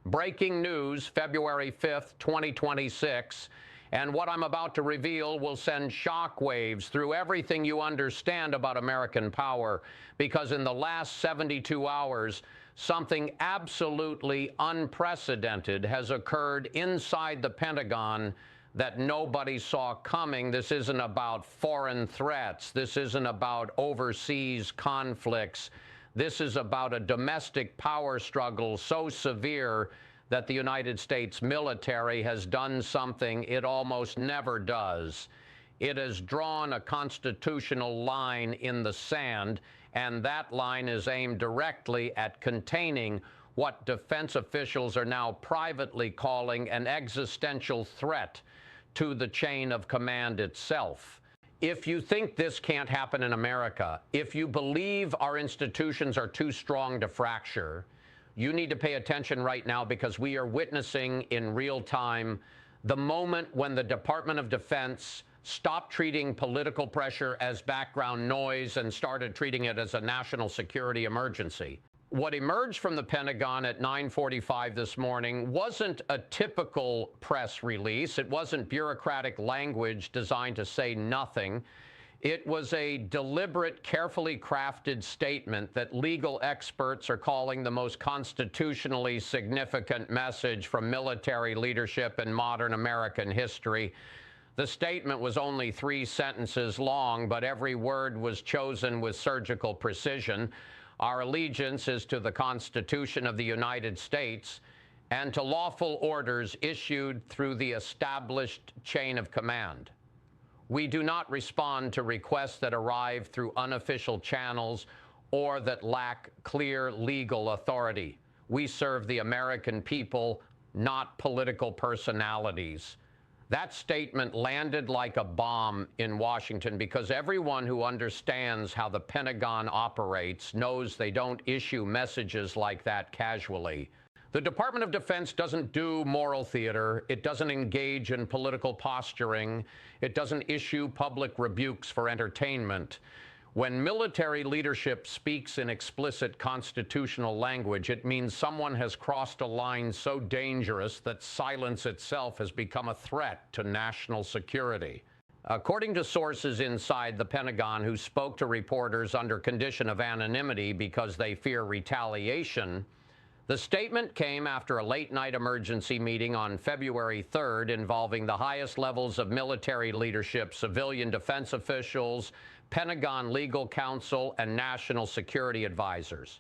Breaking news, February 5th, 2026. And what I'm about to reveal will send shockwaves through everything you understand about American power, because in the last 72 hours, something absolutely unprecedented has occurred inside the Pentagon that nobody saw coming. This isn't about foreign threats. This isn't about overseas conflicts. This is about a domestic power struggle so severe that the United States military has done something it almost never does. It has drawn a constitutional line in the sand, and that line is aimed directly at containing what defense officials are now privately calling an existential threat to the chain of command itself. If you think this can't happen in America, if you believe our institutions are too strong to fracture, you need to pay attention right now, because we are witnessing in real time the moment when the Department of Defense stopped treating political pressure as background noise and started treating it as a national security emergency. What emerged from the Pentagon at 9:45 this morning wasn't a typical press release. It wasn't bureaucratic language designed to say nothing. It was a deliberate, carefully crafted statement that legal experts are calling the most constitutionally significant message from military leadership in modern American history. The statement was only 3 sentences long, but every word was chosen with surgical precision. Our allegiance is to the Constitution of the United States and to lawful orders issued through the established chain of command. We do not respond to requests that arrive through unofficial channels or that lack clear legal authority. We serve the American people, not political personalities. That statement landed like a bomb in Washington, because everyone who understands how the Pentagon operates knows they don't issue messages like that casually. The Department of Defense doesn't do moral theater. It doesn't engage in political posturing. It doesn't issue public rebukes for entertainment. When military leadership speaks in explicit constitutional language, it means someone has crossed a line so dangerous that silence itself has become a threat to national security. According to sources inside the Pentagon who spoke to reporters under condition of anonymity because they fear retaliation, the statement came after a late-night emergency meeting on February 3rd involving the highest levels of military leadership, civilian defense officials, Pentagon legal counsel, and national security advisors.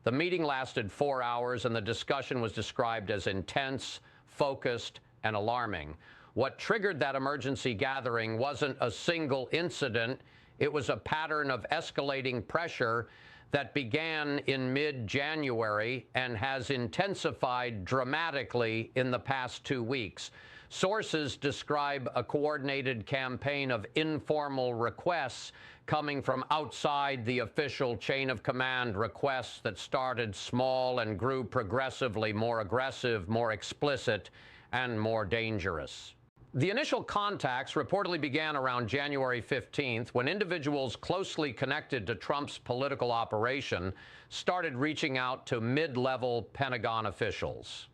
The meeting lasted 4 hours, and the discussion was described as intense, focused, and alarming. What triggered that emergency gathering wasn't a single incident. It was a pattern of escalating pressure that began in mid-January and has intensified dramatically in the past 2 weeks. Sources describe a coordinated campaign of informal requests coming from outside the official chain of command, requests that started small and grew progressively more aggressive, more explicit, and more dangerous. The initial contacts reportedly began around January 15th, when individuals closely connected to Trump's political operation started reaching out to mid-level Pentagon officials.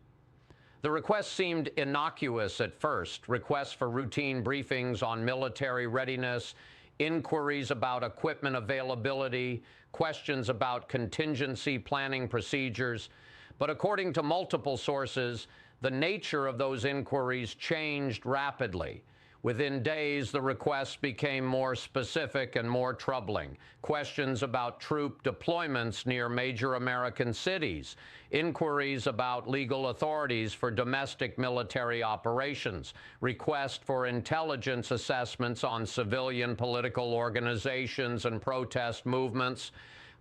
The requests seemed innocuous at first: requests for routine briefings on military readiness, inquiries about equipment availability, questions about contingency planning procedures. But according to multiple sources, the nature of those inquiries changed rapidly. Within days, the requests became more specific and more troubling. Questions about troop deployments near major American cities, inquiries about legal authorities for domestic military operations, requests for intelligence assessments on civilian political organizations and protest movements,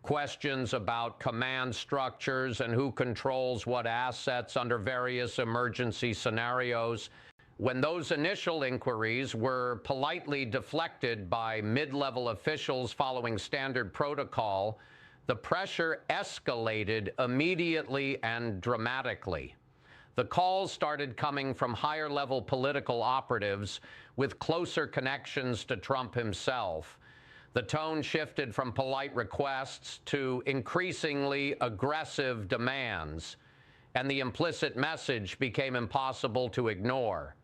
questions about command structures and who controls what assets under various emergency scenarios. When those initial inquiries were politely deflected by mid-level officials following standard protocol, the pressure escalated immediately and dramatically. The calls started coming from higher-level political operatives with closer connections to Trump himself. The tone shifted from polite requests to increasingly aggressive demands. and the implicit message became impossible to ignore.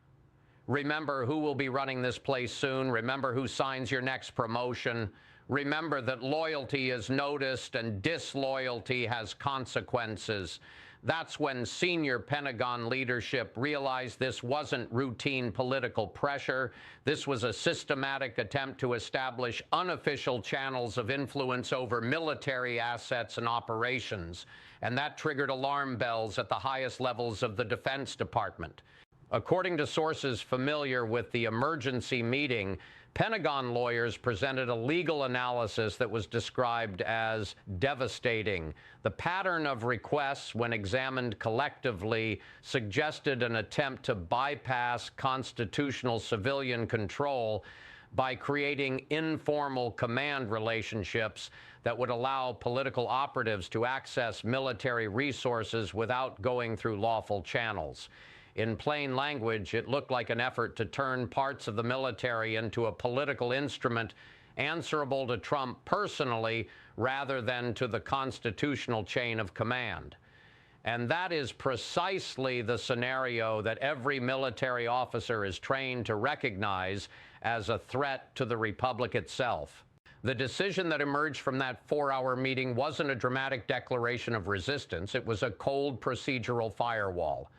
Remember who will be running this place soon. Remember who signs your next promotion. Remember that loyalty is noticed and disloyalty has consequences. That's when senior Pentagon leadership realized this wasn't routine political pressure. This was a systematic attempt to establish unofficial channels of influence over military assets and operations. And that triggered alarm bells at the highest levels of the Defense Department. According to sources familiar with the emergency meeting, Pentagon lawyers presented a legal analysis that was described as devastating. The pattern of requests, when examined collectively, suggested an attempt to bypass constitutional civilian control by creating informal command relationships that would allow political operatives to access military resources without going through lawful channels. In plain language, it looked like an effort to turn parts of the military into a political instrument answerable to Trump personally rather than to the constitutional chain of command. And that is precisely the scenario that every military officer is trained to recognize as a threat to the republic itself. The decision that emerged from that 4-hour meeting wasn't a dramatic declaration of resistance. It was a cold procedural firewall.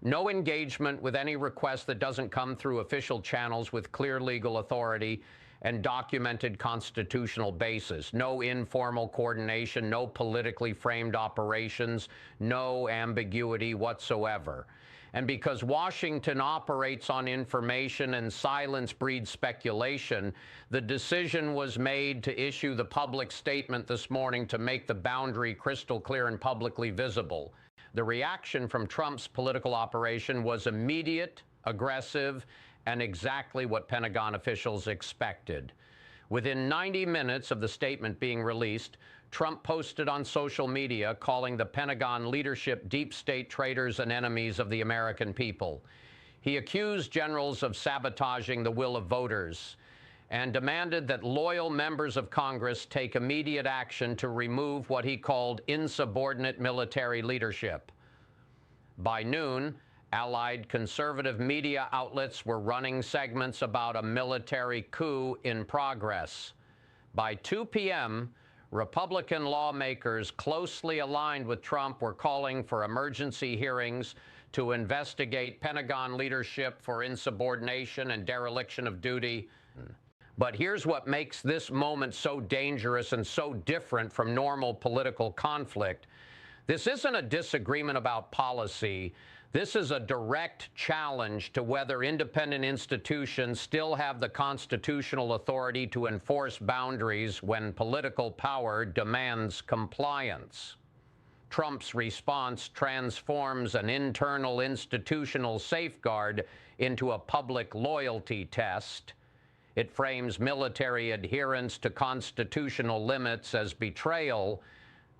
No engagement with any request that doesn't come through official channels with clear legal authority and documented constitutional basis. No informal coordination, no politically framed operations, no ambiguity whatsoever. And because Washington operates on information and silence breeds speculation, the decision was made to issue the public statement this morning to make the boundary crystal clear and publicly visible. The reaction from Trump's political operation was immediate, aggressive, and exactly what Pentagon officials expected. Within 90 minutes of the statement being released, Trump posted on social media calling the Pentagon leadership deep state traitors and enemies of the American people. He accused generals of sabotaging the will of voters and demanded that loyal members of Congress take immediate action to remove what he called insubordinate military leadership. By noon, allied conservative media outlets were running segments about a military coup in progress. By 2 p.m., Republican lawmakers closely aligned with Trump were calling for emergency hearings to investigate Pentagon leadership for insubordination and dereliction of duty. But here's what makes this moment so dangerous and so different from normal political conflict. This isn't a disagreement about policy. This is a direct challenge to whether independent institutions still have the constitutional authority to enforce boundaries when political power demands compliance. Trump's response transforms an internal institutional safeguard into a public loyalty test. It frames military adherence to constitutional limits as betrayal,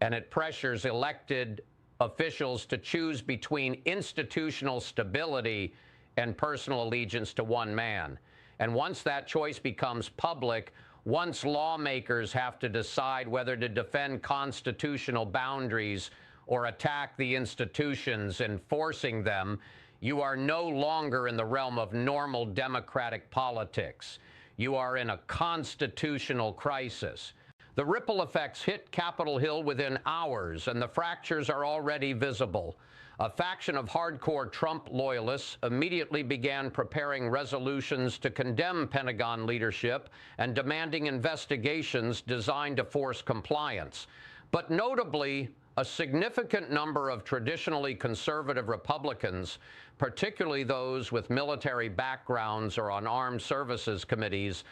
and it pressures elected officials to choose between institutional stability and personal allegiance to one man. And once that choice becomes public, once lawmakers have to decide whether to defend constitutional boundaries or attack the institutions enforcing them, you are no longer in the realm of normal democratic politics. You are in a constitutional crisis. The ripple effects hit Capitol Hill within hours, and the fractures are already visible. A faction of hardcore Trump loyalists immediately began preparing resolutions to condemn Pentagon leadership and demanding investigations designed to force compliance. But notably, a significant number of traditionally conservative Republicans, particularly those with military backgrounds or on armed services committees,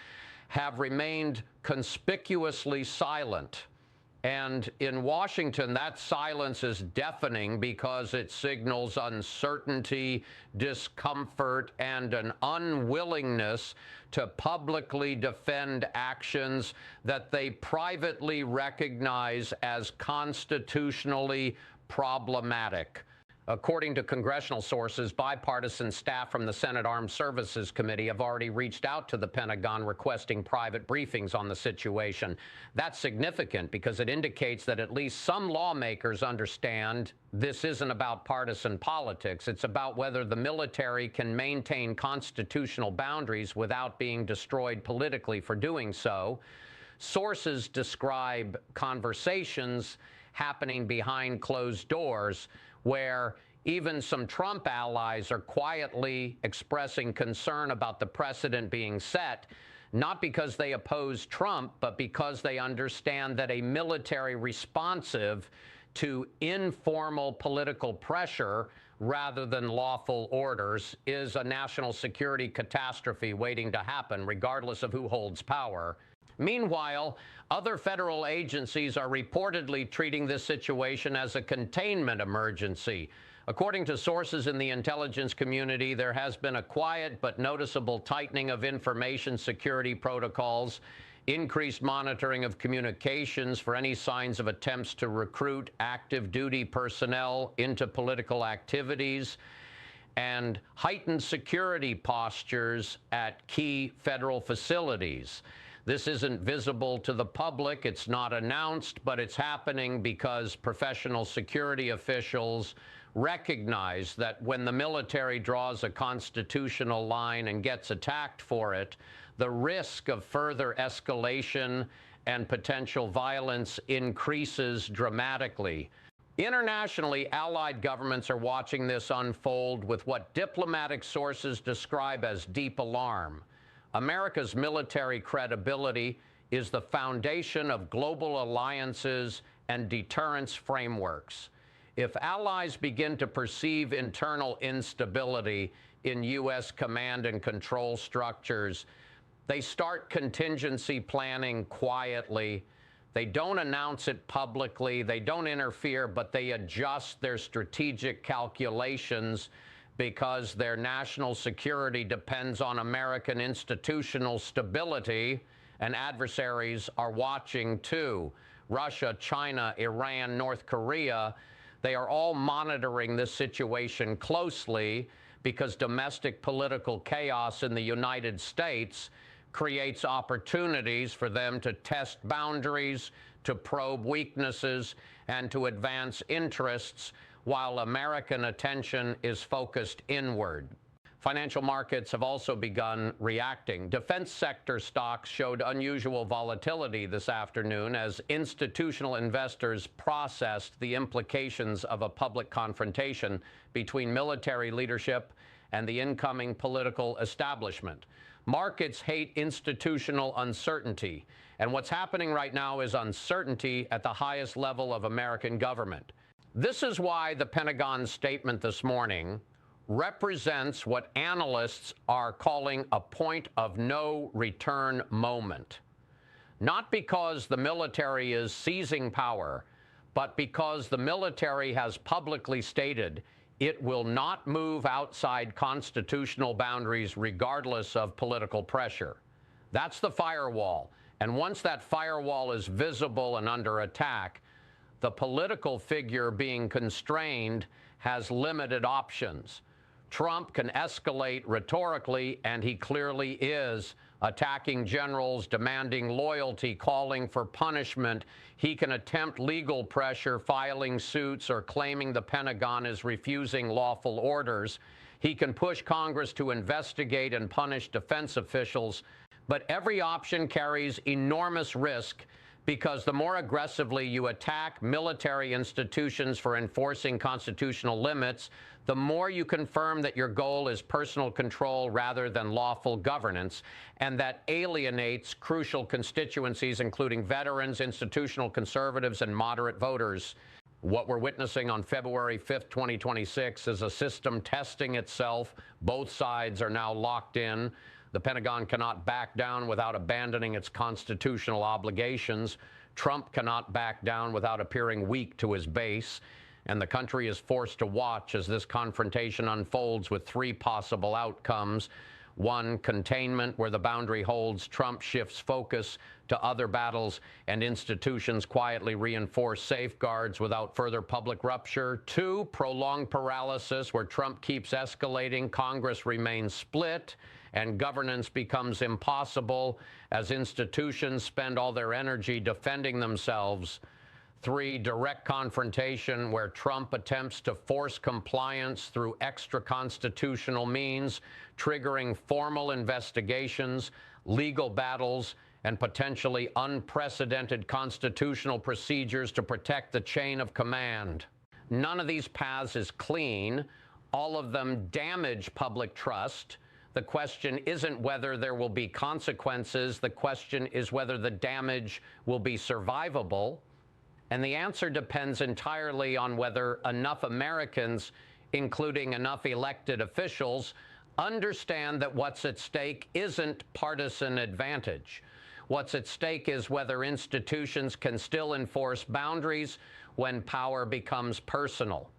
have remained conspicuously silent. And in Washington, that silence is deafening because it signals uncertainty, discomfort, and an unwillingness to publicly defend actions that they privately recognize as constitutionally problematic. According to congressional sources, bipartisan staff from the Senate Armed Services Committee have already reached out to the Pentagon requesting private briefings on the situation. That's significant because it indicates that at least some lawmakers understand this isn't about partisan politics. It's about whether the military can maintain constitutional boundaries without being destroyed politically for doing so. Sources describe conversations happening behind closed doors, where even some Trump allies are quietly expressing concern about the precedent being set, not because they oppose Trump, but because they understand that a military responsive to informal political pressure rather than lawful orders is a national security catastrophe waiting to happen, regardless of who holds power. Meanwhile, other federal agencies are reportedly treating this situation as a containment emergency. According to sources in the intelligence community, there has been a quiet but noticeable tightening of information security protocols, increased monitoring of communications for any signs of attempts to recruit active duty personnel into political activities, and heightened security postures at key federal facilities. This isn't visible to the public, it's not announced, but it's happening because professional security officials recognize that when the military draws a constitutional line and gets attacked for it, the risk of further escalation and potential violence increases dramatically. Internationally, allied governments are watching this unfold with what diplomatic sources describe as deep alarm. America's military credibility is the foundation of global alliances and deterrence frameworks. If allies begin to perceive internal instability in U.S. command and control structures, they start contingency planning quietly. They don't announce it publicly, they don't interfere, but they adjust their strategic calculations because their national security depends on American institutional stability, and adversaries are watching too. Russia, China, Iran, North Korea, they are all monitoring this situation closely because domestic political chaos in the United States creates opportunities for them to test boundaries, to probe weaknesses, and to advance interests while American attention is focused inward. Financial markets have also begun reacting. Defense sector stocks showed unusual volatility this afternoon as institutional investors processed the implications of a public confrontation between military leadership and the incoming political establishment. Markets hate institutional uncertainty, and what's happening right now is uncertainty at the highest level of American government. This is why the Pentagon's statement this morning represents what analysts are calling a point of no return moment. Not because the military is seizing power, but because the military has publicly stated it will not move outside constitutional boundaries regardless of political pressure. That's the firewall. And once that firewall is visible and under attack, the political figure being constrained has limited options. Trump can escalate rhetorically, and he clearly is, attacking generals, demanding loyalty, calling for punishment. He can attempt legal pressure, filing suits, or claiming the Pentagon is refusing lawful orders. He can push Congress to investigate and punish defense officials. But every option carries enormous risk, because the more aggressively you attack military institutions for enforcing constitutional limits, the more you confirm that your goal is personal control rather than lawful governance, and that alienates crucial constituencies, including veterans, institutional conservatives, and moderate voters. What we're witnessing on February 5th, 2026 is a system testing itself. Both sides are now locked in. The Pentagon cannot back down without abandoning its constitutional obligations. Trump cannot back down without appearing weak to his base. And the country is forced to watch as this confrontation unfolds with three possible outcomes. One, containment, where the boundary holds, Trump shifts focus to other battles, and institutions quietly reinforce safeguards without further public rupture. Two, prolonged paralysis, where Trump keeps escalating, Congress remains split, and governance becomes impossible as institutions spend all their energy defending themselves. Three, direct confrontation, where Trump attempts to force compliance through extra-constitutional means, triggering formal investigations, legal battles, and potentially unprecedented constitutional procedures to protect the chain of command. None of these paths is clean. All of them damage public trust. The question isn't whether there will be consequences. The question is whether the damage will be survivable. And the answer depends entirely on whether enough Americans, including enough elected officials, understand that what's at stake isn't partisan advantage. What's at stake is whether institutions can still enforce boundaries when power becomes personal.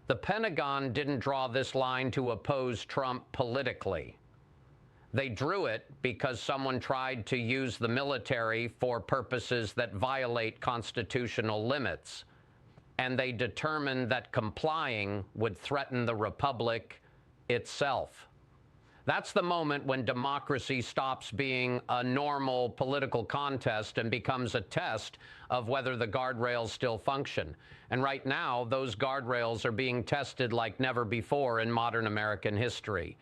The Pentagon didn't draw this line to oppose Trump politically. They drew it because someone tried to use the military for purposes that violate constitutional limits. And they determined that complying would threaten the republic itself. That's the moment when democracy stops being a normal political contest and becomes a test of whether the guardrails still function. And right now, those guardrails are being tested like never before in modern American history.